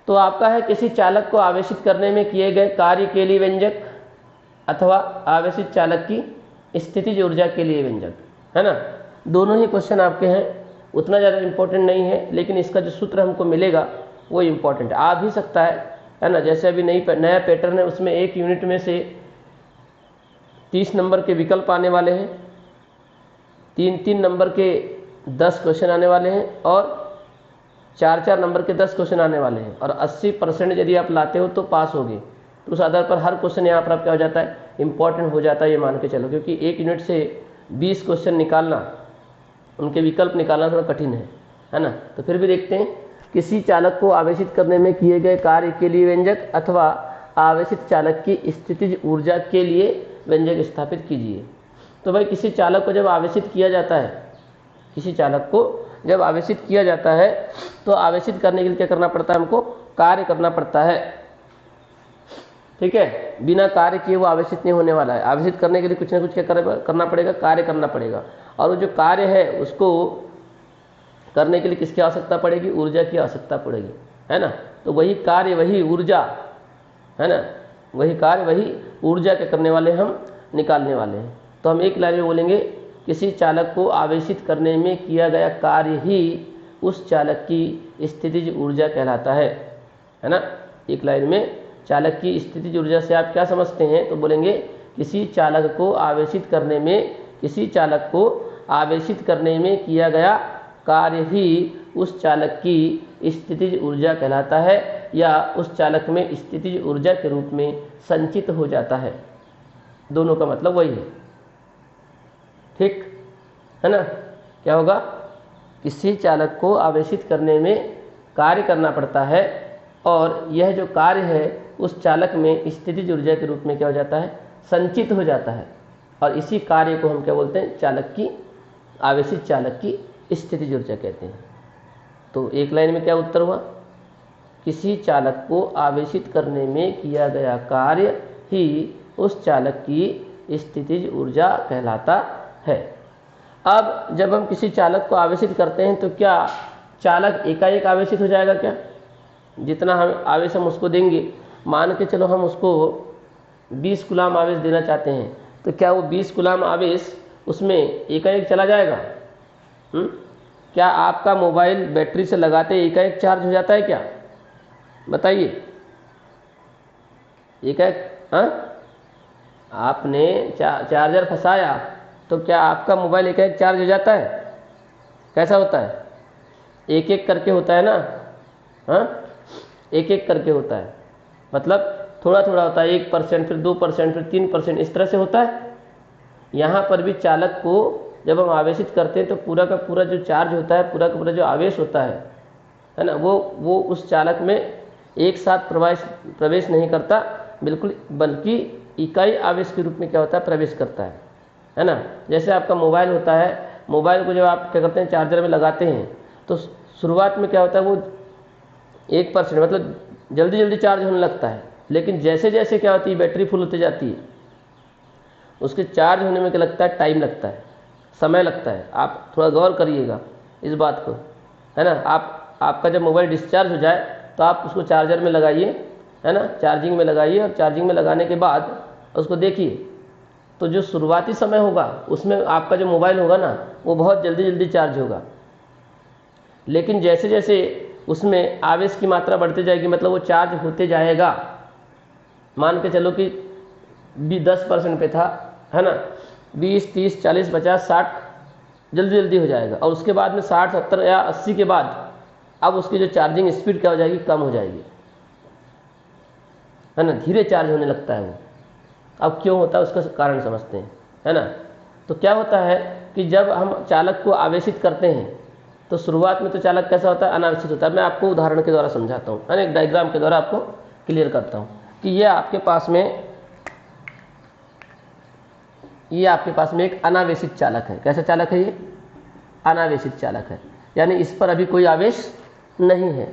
तो आपका है किसी चालक को आवेशित करने में किए गए कार्य के लिए व्यंजक अथवा आवेशित चालक की स्थितिज ऊर्जा के लिए व्यंजक, है ना। दोनों ही क्वेश्चन आपके हैं, उतना ज़्यादा इम्पोर्टेंट नहीं है, लेकिन इसका जो सूत्र हमको मिलेगा वो इम्पोर्टेंट आ भी सकता है ना। जैसे अभी नया पैटर्न है, उसमें एक यूनिट में से 30 नंबर के विकल्प आने वाले हैं, 3-3 नंबर के 10 क्वेश्चन आने वाले हैं और 4-4 नंबर के 10 क्वेश्चन आने वाले हैं, और 80% यदि आप लाते हो तो पास होगे। तो उस आधार पर हर क्वेश्चन यहाँ पर क्या हो जाता है, इंपॉर्टेंट हो जाता है, ये मान के चलो, क्योंकि एक यूनिट से 20 क्वेश्चन निकालना, उनके विकल्प निकालना थोड़ा कठिन है ना। तो फिर भी देखते हैं, किसी चालक को आवेशित करने में किए गए कार्य के लिए व्यंजक अथवा आवेशित चालक की स्थितिज ऊर्जा के लिए व्यंजक स्थापित कीजिए। तो भाई किसी चालक को जब आवेशित किया जाता है, किसी चालक को जब आवेशित किया जाता है तो आवेशित करने के लिए क्या करना पड़ता है, हमको कार्य करना पड़ता है, ठीक है। बिना कार्य किए वो आवेशित नहीं होने वाला है। आवेशित करने के लिए कुछ ना कुछ क्या करना पड़ेगा, कार्य करना पड़ेगा, और वो जो कार्य है उसको करने के लिए किसकी आवश्यकता पड़ेगी, ऊर्जा की आवश्यकता पड़ेगी, है ना। तो वही कार्य वही ऊर्जा, है ना, वही कार्य वही ऊर्जा के करने वाले हम निकालने वाले हैं। तो हम एक लाइन में बोलेंगे, किसी चालक को आवेशित करने में किया गया कार्य ही उस चालक की स्थितिज ऊर्जा कहलाता है ना। एक लाइन में चालक की स्थितिज ऊर्जा से आप क्या समझते हैं, तो बोलेंगे किसी चालक को आवेशित करने में, किसी चालक को आवेशित करने में किया गया कार्य ही उस चालक की स्थितिज ऊर्जा कहलाता है, या उस चालक में स्थितिज ऊर्जा के रूप में संचित हो जाता है। दोनों का मतलब वही है, ठीक है ना। क्या होगा, किसी चालक को आवेशित करने में कार्य करना पड़ता है, और यह जो कार्य है उस चालक में स्थितिज ऊर्जा के रूप में क्या हो जाता है, संचित हो जाता है, और इसी कार्य को हम क्या बोलते हैं, चालक की, आवेशित चालक की स्थितिज ऊर्जा कहते हैं। तो एक लाइन में क्या उत्तर हुआ, किसी चालक को आवेशित करने में किया गया कार्य ही उस चालक की स्थितिज ऊर्जा कहलाता है। अब जब हम किसी चालक को आवेशित करते हैं तो क्या चालक एकाएक आवेशित हो जाएगा क्या, जितना हम आवेश हम उसको देंगे, मान के चलो हम उसको 20 कूलाम आवेश देना चाहते हैं, तो क्या वो 20 कूलाम आवेश उसमें एकाएक चला जाएगा? क्या आपका मोबाइल बैटरी से लगाते एकाएक चार्ज हो जाता है क्या? बताइए, एकाएक? आपने चार्जर फंसाया तो क्या आपका मोबाइल एकाएक चार्ज हो जाता है? कैसा होता है? एक एक करके होता है ना, एक एक करके होता है, मतलब थोड़ा थोड़ा होता है, 1%, फिर 2%, फिर 3%, इस तरह से होता है। यहाँ पर भी चालक को जब हम आवेशित करते हैं तो पूरा का पूरा जो चार्ज होता है, पूरा का पूरा जो आवेश होता है ना, वो उस चालक में एक साथ प्रवेश नहीं करता बिल्कुल, बल्कि इकाई आवेश के रूप में क्या होता है, प्रवेश करता है ना। जैसे आपका मोबाइल होता है, मोबाइल को जब आप क्या करते हैं, चार्जर में लगाते हैं, तो शुरुआत में क्या होता है, वो 1% मतलब जल्दी जल्दी चार्ज होने लगता है, लेकिन जैसे जैसे क्या होती है, बैटरी फुल होती जाती है, उसके चार्ज होने में क्या लगता है, टाइम लगता है, समय लगता है। आप थोड़ा गौर करिएगा इस बात को, है ना। आपका जब मोबाइल डिस्चार्ज हो जाए तो आप उसको चार्जर में लगाइए, है ना, चार्जिंग में लगाइए, और चार्जिंग में लगाने के बाद उसको देखिए, तो जो शुरुआती समय होगा उसमें आपका जो मोबाइल होगा ना, वो बहुत जल्दी जल्दी चार्ज होगा, लेकिन जैसे जैसे उसमें आवेश की मात्रा बढ़ती जाएगी, मतलब वो चार्ज होते जाएगा। मान के चलो कि 10% पे था, है ना, 20, 30, 40, 50, 60 जल्दी जल्दी हो जाएगा, और उसके बाद में 60, 70 या 80 के बाद अब उसकी जो चार्जिंग स्पीड क्या हो जाएगी, कम हो जाएगी, है ना, धीरे चार्ज होने लगता है वो। अब क्यों होता है, उसका कारण समझते हैं, है ना। तो क्या होता है कि जब हम चालक को आवेशित करते हैं तो शुरुआत में तो चालक कैसा होता है, अनावेशित होता है। मैं आपको उदाहरण के द्वारा समझाता हूँ, है ना, एक डायग्राम के द्वारा आपको क्लियर करता हूँ कि ये आपके पास में एक अनावेशित चालक है। कैसा चालक है ये? अनावेशित चालक है, यानी इस पर अभी कोई आवेश नहीं है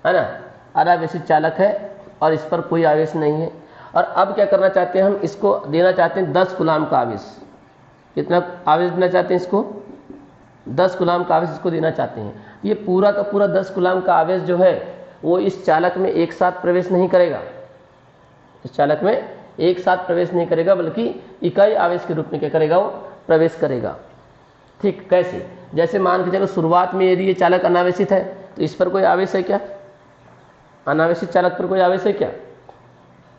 ना, अनावेशित चालक है और इस पर कोई आवेश नहीं है। और अब क्या करना चाहते हैं हम, इसको देना चाहते हैं 10 कूलाम का आवेश। कितना आवेश देना चाहते हैं इसको? 10 कूलाम का आवेश इसको देना चाहते हैं। ये पूरा का पूरा 10 कूलाम का आवेश जो है वो इस चालक में एक साथ प्रवेश नहीं करेगा, इस चालक में एक साथ प्रवेश नहीं करेगा, बल्कि इकाई आवेश के रूप में क्या करेगा, वो प्रवेश करेगा। ठीक, कैसे? जैसे मान के चलो शुरुआत में यदि ये चालक अनावेशित है तो इस पर कोई आवेश है क्या? अनावेशित चालक पर कोई आवेश है क्या?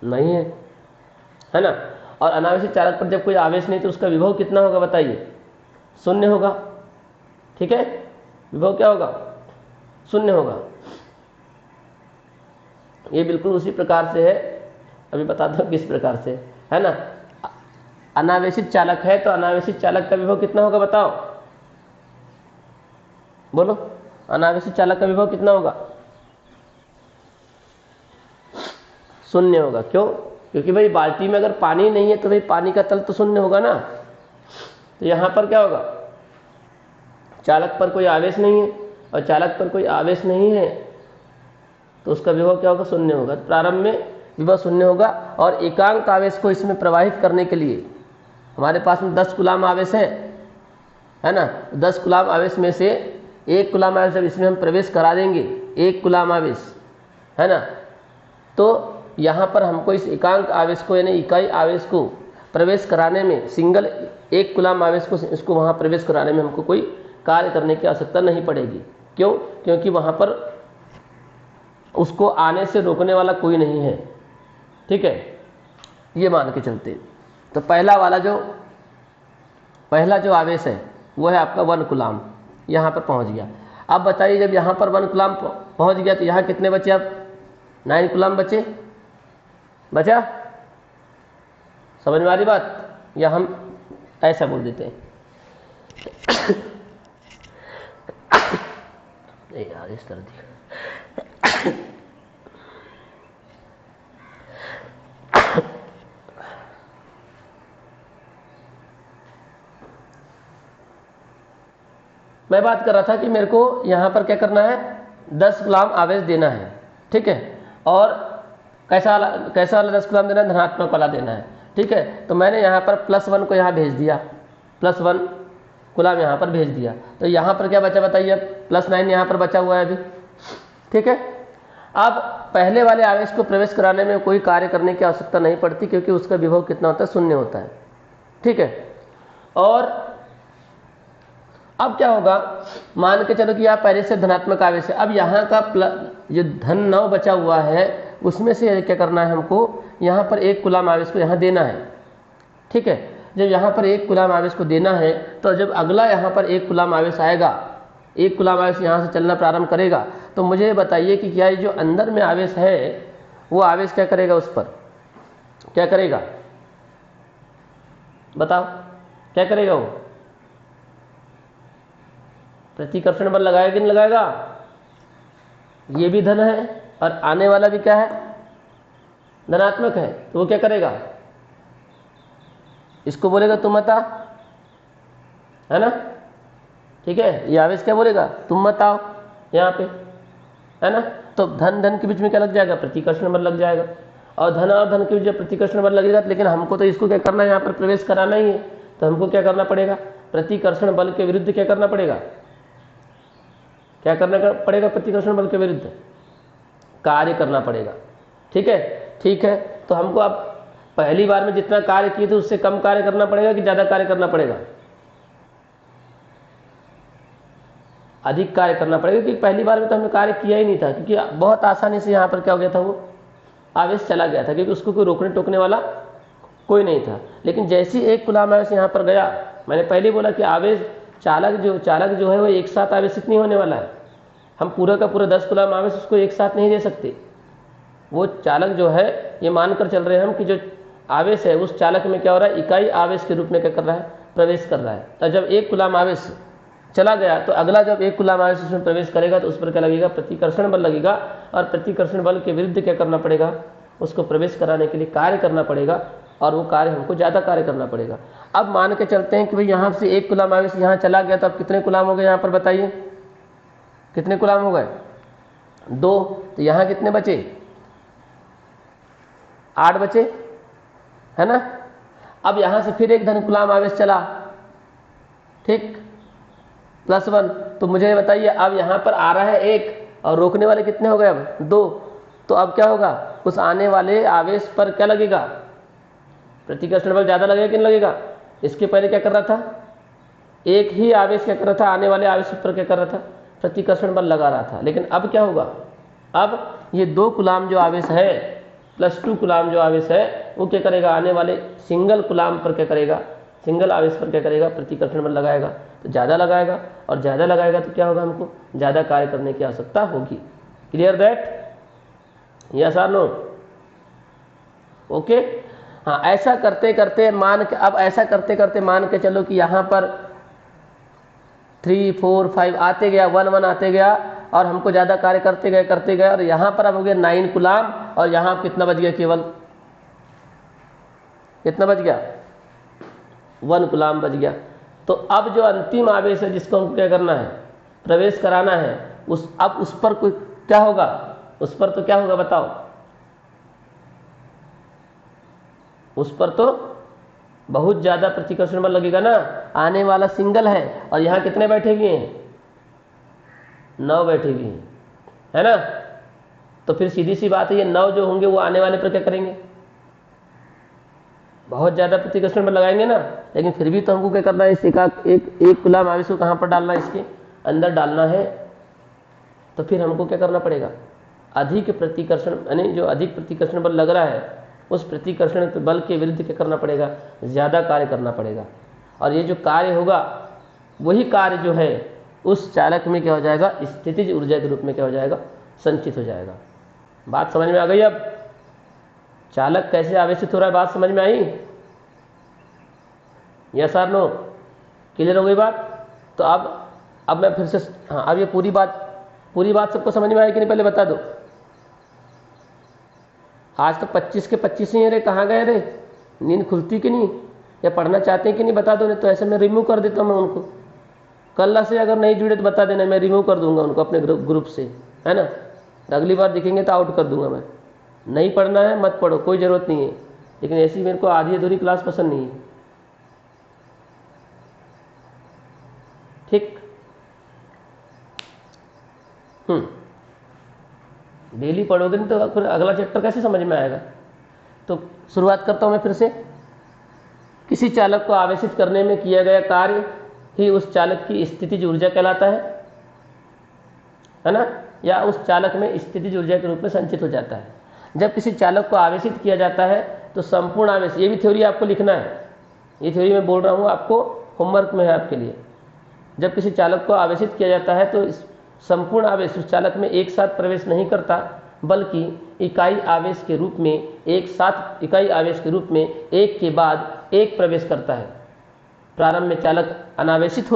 नहीं है ना। और अनावेशित चालक पर जब कोई आवेश नहीं तो उसका विभव कितना होगा बताइए? शून्य होगा। ठीक है, विभव क्या होगा? शून्य होगा। ये बिल्कुल उसी प्रकार से है, अभी बताता हूँ किस प्रकार से, है ना। अनावेशित चालक है तो अनावेशित चालक का विभव कितना होगा बताओ? बोलो, अनावेशित चालक का विभव कितना होगा? शून्य होगा। क्यों? क्योंकि भाई बाल्टी में अगर पानी नहीं है तो भाई पानी का तल तो शून्य होगा ना। तो यहां पर क्या होगा? चालक पर कोई आवेश नहीं है, और चालक पर कोई आवेश नहीं है तो उसका विभव क्या होगा? शून्य होगा। प्रारंभ में विभव शून्य होगा, और एकांक आवेश को इसमें प्रवाहित करने के लिए हमारे पास में 10 कूलाम आवेश है ना। 10 कूलाम आवेश में से 1 कूलाम आवेश जब इसमें हम प्रवेश करा देंगे, 1 कूलाम आवेश, है ना, तो यहाँ पर हमको इस एकांक आवेश को यानी इकाई आवेश को प्रवेश कराने में, सिंगल 1 कूलाम आवेश को इसको वहाँ प्रवेश कराने में हमको कोई कार्य करने की आवश्यकता नहीं पड़ेगी। क्यों? क्योंकि वहाँ पर उसको आने से रोकने वाला कोई नहीं है। ठीक है, ये मान के चलते। तो पहला जो आवेश है वो है आपका 1 कूलाम, यहाँ पर पहुँच गया। अब बताइए, जब यहाँ पर 1 कूलाम पहुँच गया तो यहाँ कितने बचे? अब 9 कूलाम बचा। समझ में आ रही बात? या हम ऐसा बोल देते हैं यार, इस तरह दिखा। मैं बात कर रहा था कि मेरे को यहाँ पर क्या करना है, 10 कूलाम आवेश देना है। ठीक है, और कैसा वाला 10 कूलाम देना है? धनात्मक वाला देना है। ठीक है, तो मैंने यहाँ पर +1 को यहाँ भेज दिया, +1 कूलाम यहाँ पर भेज दिया। तो यहाँ पर क्या बचा बताइए? अब +9 यहाँ पर बचा हुआ है अभी। ठीक है, अब पहले वाले आवेश को प्रवेश कराने में कोई कार्य करने की आवश्यकता नहीं पड़ती, क्योंकि उसका विभव कितना होता है? शून्य होता है। ठीक है, और अब क्या होगा, मान के चलो कि आप पहले से धनात्मक आवेश है। अब यहाँ का जो धन 9 बचा हुआ है उसमें से क्या करना है हमको? यहाँ पर 1 कूलाम आवेश को यहाँ देना है। ठीक है, जब यहाँ पर 1 कूलाम आवेश को देना है तो जब अगला यहाँ पर 1 कूलाम आवेश आएगा, 1 कूलाम आवेश यहाँ से चलना प्रारंभ करेगा, तो मुझे बताइए कि क्या ये जो अंदर में आवेश है वो आवेश क्या करेगा? उस पर क्या करेगा बताओ? क्या करेगा वो? प्रतिकर्षण बल लगाएगा कि नहीं लगाएगा? ये भी धन है और आने वाला भी क्या है? धनात्मक है। तो वो क्या करेगा? इसको बोलेगा तुम मत आ, है ना। ठीक है, ये आवेश क्या बोलेगा? तुम मत आओ यहाँ पे, है ना। तो धन के बीच में क्या लग जाएगा? प्रतिकर्षण बल लग जाएगा। और धन के बीच जब प्रतिकर्षण बल लगेगा, लेकिन हमको तो इसको क्या करना है? यहाँ पर प्रवेश कराना ही है। तो हमको क्या करना पड़ेगा? प्रतिकर्षण बल के विरुद्ध क्या करना पड़ेगा? क्या करना पड़ेगा? प्रतिकर्षण बल के विरुद्ध कार्य करना पड़ेगा। ठीक है, ठीक है। तो हमको अब पहली बार में जितना कार्य किए थे उससे कम कार्य करना पड़ेगा कि ज्यादा कार्य करना पड़ेगा? अधिक कार्य करना पड़ेगा, क्योंकि पहली बार में तो हमने कार्य किया ही नहीं था, क्योंकि बहुत आसानी से यहाँ पर क्या हो गया था, वो आवेश चला गया था, क्योंकि उसको कोई रोकने टोकने वाला कोई नहीं था। लेकिन जैसे 1 कूलाम आवेश यहाँ पर गया, मैंने पहले बोला कि आवेश चालक जो है वो एक साथ आवेशित नहीं होने वाला है। हम पूरा का पूरा 10 कूलाम आवेश उसको एक साथ नहीं दे सकते। वो चालक जो है, ये मानकर चल रहे हैं हम कि जो आवेश है उस चालक में क्या हो रहा है? इकाई आवेश के रूप में क्या कर रहा है? प्रवेश कर रहा है। तो जब 1 कूलाम आवेश चला गया तो अगला जब 1 कूलाम आवेश उसमें प्रवेश करेगा तो उस पर क्या लगेगा? प्रतिकर्षण बल लगेगा। और प्रतिकर्षण बल के विरुद्ध क्या करना पड़ेगा? उसको प्रवेश कराने के लिए कार्य करना पड़ेगा, और वो कार्य हमको ज़्यादा कार्य करना पड़ेगा। अब मान के चलते हैं कि भाई यहाँ से 1 कूलाम आवेश यहाँ चला गया, तो अब कितने कूलाम हो गए यहाँ पर बताइए? कितने कूलाम हो गए? 2। तो यहाँ कितने बचे? 8 बचे, है ना। अब यहाँ से फिर एक धन कूलाम आवेश चला, ठीक। +1। तो मुझे बताइए अब यहाँ पर आ रहा है 1 और रोकने वाले कितने हो गए अब 2। तो अब क्या होगा, उस आने वाले आवेश पर क्या लगेगा, प्रतिकर्षण बल ज़्यादा लगेगा कि नहीं लगेगा। इसके पहले क्या कर रहा था, एक ही आवेश क्या कर रहा था, आने वाले आवेश पर क्या कर रहा था, प्रतिकर्षण बल लगा रहा था। लेकिन अब क्या होगा, अब ये 2 कूलाम जो आवेश है +2 कूलाम जो आवेश है वो क्या करेगा, आने वाले सिंगल कूलाम पर क्या करेगा, सिंगल आवेश पर क्या करेगा, प्रतिकर्षण बल लगाएगा। तो ज़्यादा लगाएगा और ज़्यादा लगाएगा तो क्या होगा, हमको ज़्यादा कार्य करने की आवश्यकता होगी। क्लियर दैट, यस और नो, ओके। हाँ, ऐसा करते करते मान के, अब ऐसा करते करते मान के चलो कि यहाँ पर 3, 4, 5 आते गया, 1, 1 आते गया और हमको ज़्यादा कार्य करते गए और यहाँ पर अब हो गया 9 कूलाम और यहाँ कितना बच गया, केवल कितना बच गया, 1 कूलाम बच गया। तो अब जो अंतिम आवेश है जिसको हमको क्या करना है, प्रवेश कराना है, अब उस पर कोई क्या होगा, उस पर तो क्या होगा बताओ, उस पर तो बहुत ज़्यादा प्रतिकर्षण बल लगेगा ना। आने वाला सिंगल है और यहाँ कितने बैठे हुए हैं, 9 बैठे हुए हैं, है ना। तो फिर सीधी सी बात है, ये 9 जो होंगे वो आने वाले पर क्या करेंगे, बहुत ज़्यादा प्रतिकर्षण बल लगाएंगे ना। लेकिन फिर भी तो हमको क्या करना है, इस एक कूलाम आवेश को कहाँ पर डालना है, इसके अंदर डालना है। तो फिर हमको क्या करना पड़ेगा, अधिक प्रतिकर्षण, यानी जो अधिक प्रतिकर्षण बल लग रहा है उस प्रतिकर्षण बल के विरुद्ध क्या करना पड़ेगा, ज़्यादा कार्य करना पड़ेगा। और ये जो कार्य होगा वही कार्य जो है उस चालक में क्या हो जाएगा, स्थितिज ऊर्जा के रूप में क्या हो जाएगा, संचित हो जाएगा। बात समझ में आ गई। अब चालक कैसे आवेशित हो रहा है, बात समझ में आई, यस और नो, क्लियर हो गई बात। तो अब मैं फिर से, हाँ, अब ये पूरी बात सबको समझ में आई कि नहीं, पहले बता दो। आज तो 25 के 25 ही है रे, कहाँ गए रे, नींद खुलती कि नहीं, या पढ़ना चाहते हैं कि नहीं बता दो, नहीं तो ऐसे मैं रिमूव कर देता हूँ मैं उनको। कल से अगर नहीं जुड़े तो बता देना, मैं रिमूव कर दूंगा उनको अपने ग्रुप से, है ना। अगली बार दिखेंगे तो आउट कर दूंगा मैं। नहीं पढ़ना है मत पढ़ो, कोई ज़रूरत नहीं है, लेकिन ऐसी मेरे को आधी अधूरी क्लास पसंद नहीं है, ठीक। डेली पढ़ोगे नहीं तो फिर अगला चैप्टर कैसे समझ में आएगा। तो शुरुआत करता हूँ मैं फिर से। किसी चालक को आवेशित करने में किया गया कार्य ही उस चालक की स्थितिज ऊर्जा कहलाता है ना, या उस चालक में स्थितिज ऊर्जा के रूप में संचित हो जाता है। जब किसी चालक को आवेशित किया जाता है तो संपूर्ण आवेश, ये भी थ्योरी आपको लिखना है, ये थ्योरी मैं बोल रहा हूँ आपको, होमवर्क में है आपके लिए। जब किसी चालक को आवेशित किया जाता है तो संपूर्ण आवेश उस चालक में एक साथ प्रवेश नहीं करता, बल्कि इकाई आवेश के रूप में एक के बाद एक प्रवेश करता है। प्रारंभ में चालक अनावेशित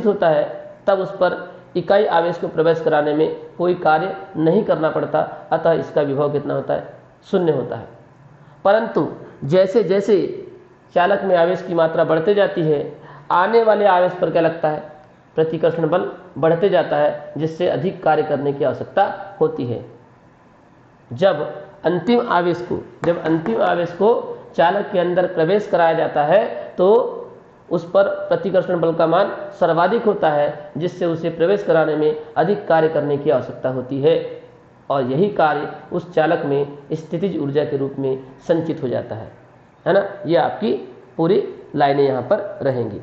होता है, तब उस पर इकाई आवेश को प्रवेश कराने में कोई कार्य नहीं करना पड़ता, अतः इसका विभव कितना होता है, 0 होता है। परंतु जैसे जैसे चालक में आवेश की मात्रा बढ़ते जाती है, आने वाले आवेश पर क्या लगता है, प्रतिकर्षण बल बढ़ते जाता है, जिससे अधिक कार्य करने की आवश्यकता होती है। जब अंतिम आवेश को चालक के अंदर प्रवेश कराया जाता है तो उस पर प्रतिकर्षण बल का मान सर्वाधिक होता है, जिससे उसे प्रवेश कराने में अधिक कार्य करने की आवश्यकता होती है, और यही कार्य उस चालक में स्थितिज ऊर्जा के रूप में संचित हो जाता है ना। ये आपकी पूरी लाइनें यहाँ पर रहेंगी।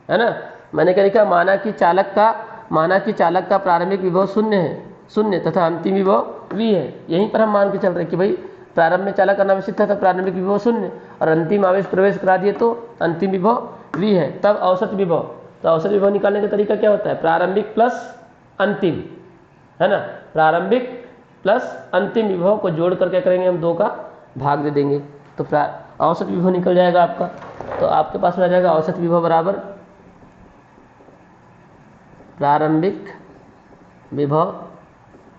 है ना। मैंने क्या लिखा, माना कि चालक का प्रारंभिक विभव शून्य तथा अंतिम विभव v है। यहीं पर हम मान के चल रहे हैं कि भाई प्रारंभ में चालक अनावेशित था तो प्रारंभिक विभव शून्य, और अंतिम आवेश प्रवेश करा दिए तो अंतिम विभव v है। तब औसत विभव, तो औसत विभव निकालने का तरीका क्या होता है, प्रारंभिक प्लस अंतिम, है ना। प्रारंभिक प्लस अंतिम विभव को जोड़ कर क्या करेंगे, हम 2 का भाग दे देंगे तो औसत विभव निकल जाएगा आपका। तो आपके पास रह जाएगा औसत विभव बराबर प्रारंभिक विभव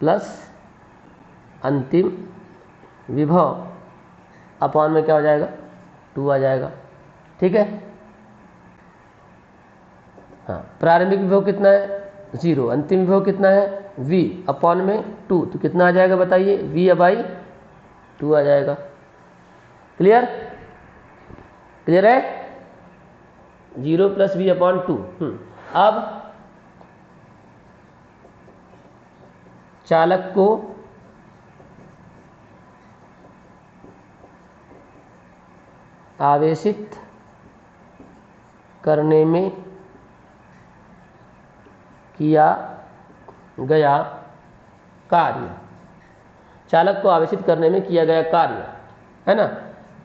प्लस अंतिम विभव अपॉन में क्या हो जाएगा, 2 आ जाएगा। ठीक है। हाँ, प्रारंभिक विभव कितना है 0, अंतिम विभव कितना है v अपॉन में 2, तो कितना आ जाएगा बताइए, v/2 आ जाएगा। क्लियर है, 0 + v/2। अब चालक को आवेशित करने में किया गया कार्य, चालक को आवेशित करने में किया गया कार्य, है ना।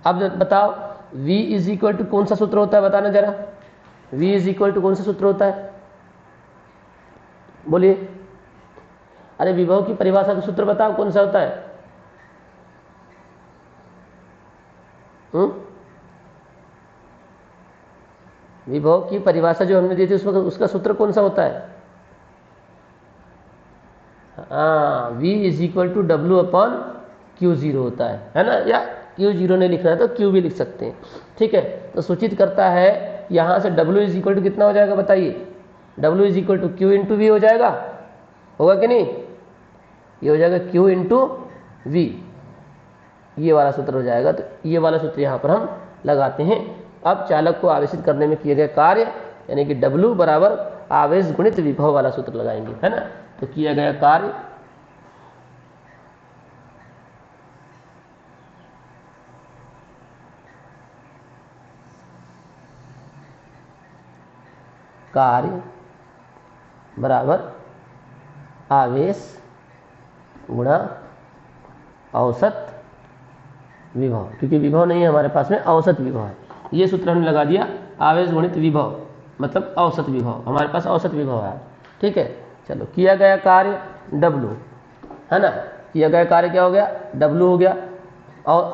अब बताओ v = कौन सा सूत्र होता है, बताना जरा। v = कौन सा सूत्र होता है, बोलिए। अरे विभव की परिभाषा का सूत्र बताओ कौन सा होता है। विभव की परिभाषा जो हमने दी थी उसका सूत्र कौन सा होता है। हाँ, v = W/Q0 होता है ना। या Q0 नहीं लिखना है तो Q भी लिख सकते हैं। ठीक है, तो सूचित करता है यहाँ से W = कितना हो जाएगा बताइए, W = Q × V हो जाएगा, होगा कि नहीं। ये हो जाएगा Q × V, ये वाला सूत्र हो जाएगा। तो ये वाला सूत्र यहाँ पर हम लगाते हैं। अब चालक को आवेशित करने में किए गए कार्य यानी कि W बराबर आवेश गुणित विभव वाला सूत्र लगाएंगे, है ना। तो किया गया कार्य बराबर आवेश गुणा औसत विभव, क्योंकि विभव नहीं है हमारे पास में, औसत विभव है। ये सूत्र हमने लगा दिया, आवेश गुणित विभव मतलब औसत विभव, हमारे पास औसत विभव है। ठीक है, चलो किया गया कार्य W, है ना। किया गया कार्य क्या हो गया, W हो गया। और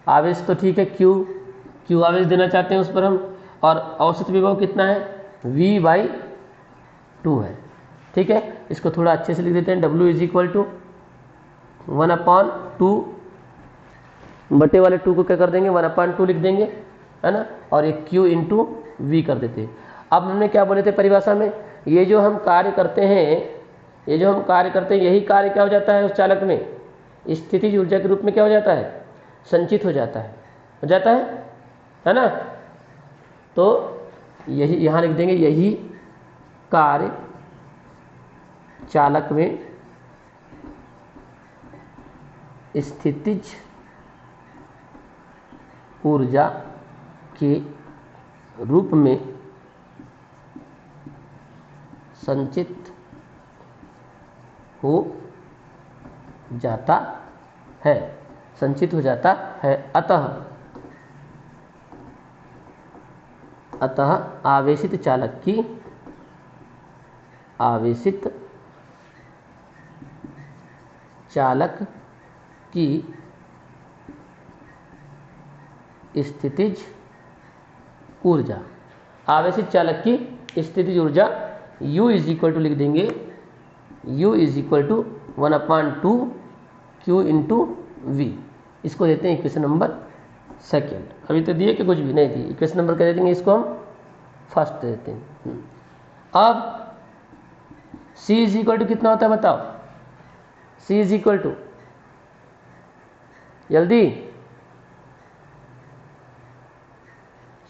आवेश तो ठीक है, Q आवेश देना चाहते हैं उस पर हम, और औसत विभव कितना है, V/2 है। ठीक है, इसको थोड़ा अच्छे से लिख देते हैं। W = 1/2, बटे वाले 2 को क्या कर देंगे, 1/2 लिख देंगे, है ना। और एक Q × V कर देते हैं। अब हमने क्या बोले थे परिभाषा में, ये जो हम कार्य करते हैं यही कार्य क्या हो जाता है उस चालक में, स्थितिज ऊर्जा के रूप में क्या हो जाता है, संचित हो जाता है ना। तो यही यहाँ लिख देंगे, यही कार्य चालक में स्थितिज ऊर्जा के रूप में संचित हो जाता है। अतः आवेशित चालक की स्थितिज ऊर्जा, आवेशित चालक की स्थितिज ऊर्जा U = लिख देंगे, U = 1/2 Q × V। इसको देते हैं इक्वेशन नंबर 2। अभी तो दिए कि कुछ भी नहीं दिए, इक्वेशन नंबर क्या दे देंगे, इसको हम फर्स्ट दे देते हैं। अब C = कितना होता है बताओ, C = जल्दी,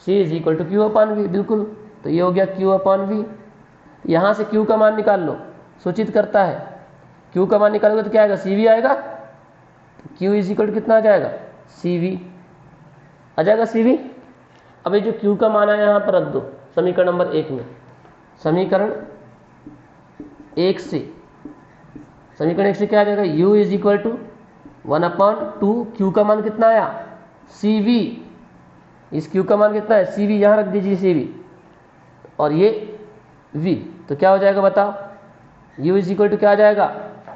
C = Q/V, बिल्कुल। तो ये हो गया Q/V। यहाँ से Q का मान निकाल लो, सूचित करता है। Q का मान निकालोगे तो क्या आएगा, CV आएगा। तो Q = कितना आ जाएगा, CV आ जाएगा, CV। अब ये जो Q का मान है यहाँ पर रख दो, समीकरण नंबर 1 में, समीकरण 1 से, समीकरण 1 से क्या आ जाएगा, u is equal to 1/2, q का मान कितना आया cv, इस q का मान कितना है cv, यहाँ रख दीजिए cv, और ये v, तो क्या हो जाएगा बताओ, u इज इक्वल टू क्या आ जाएगा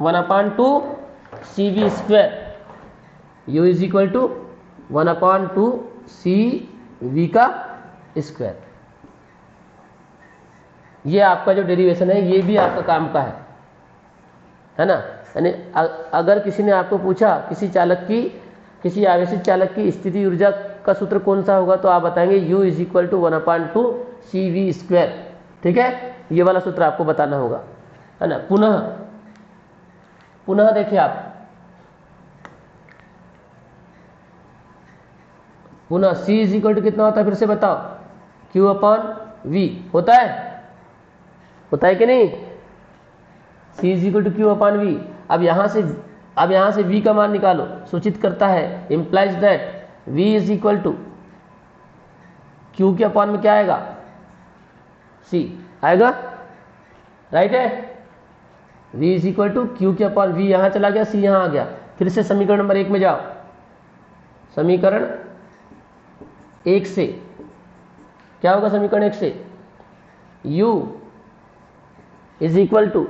1/2 cv square, u is equal to 1/2 cv का स्क्वायर। ये आपका जो डेरिवेशन है ये भी आपका काम का है ना। यानी अगर किसी ने आपको पूछा किसी चालक की, किसी आवेशित चालक की स्थिति ऊर्जा का सूत्र कौन सा होगा, तो आप बताएंगे u is equal to 1/2 cv square. ठीक है, ये वाला सूत्र आपको बताना होगा, है ना। पुनः देखिए आप, पुनः c इज इक्वल टू कितना होता है, फिर से बताओ, q/v होता है कि नहीं, c is equal to q/v। अब यहाँ से v का मान निकालो, सूचित करता है, implies that v is equal to q के अपान में क्या आएगा, c आएगा, राइट है। v is equal to q के अपान v, यहाँ चला गया, c यहाँ आ गया। फिर से समीकरण नंबर 1 में जाओ, समीकरण 1 से क्या होगा, समीकरण 1 से u इज इक्वल टू,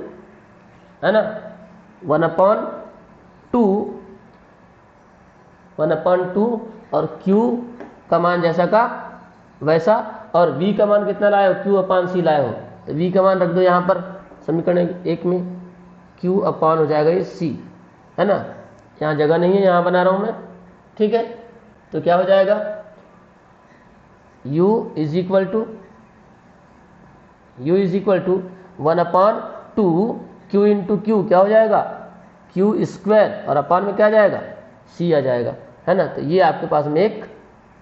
है ना, 1/2 और q का मान जैसा का वैसा, और v का मान कितना लाए हो, q/c लाए हो, तो v का मान रख दो यहाँ पर समीकरण 1 में, q/, हो जाएगा ये c, है ना। यहाँ जगह नहीं है, यहाँ बना रहा हूँ मैं, ठीक है। तो क्या हो जाएगा, u is equal to 1/2 q into Q, क्या हो जाएगा q स्क्वायर, और अपान में क्या आ जाएगा, c आ जाएगा, है ना। तो ये आपके पास में एक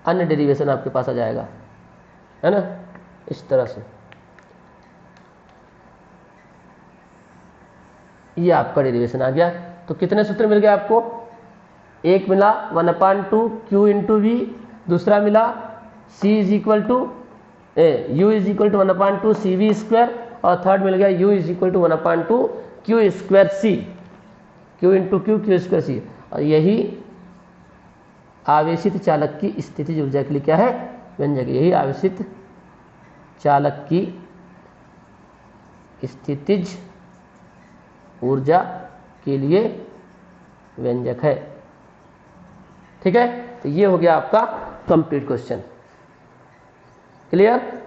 अन्य डेरिवेशन आपके पास आ जाएगा, है ना, इस तरह से। ये आपका डेरिवेशन आ गया। तो कितने सूत्र मिल गए आपको, एक मिला 1/2 q इंटू वी, दूसरा मिला c is equal to u is equal to 1/2 cv square, और थर्ड मिल गया u is equal to 1/2 q square c, q into q square c। और यही आवेशित चालक की स्थितिज ऊर्जा के लिए क्या है, व्यंजक। यही आवेशित चालक की स्थितिज ऊर्जा के लिए व्यंजक है। ठीक है, तो ये हो गया आपका कंप्लीट क्वेश्चन। क्लियर।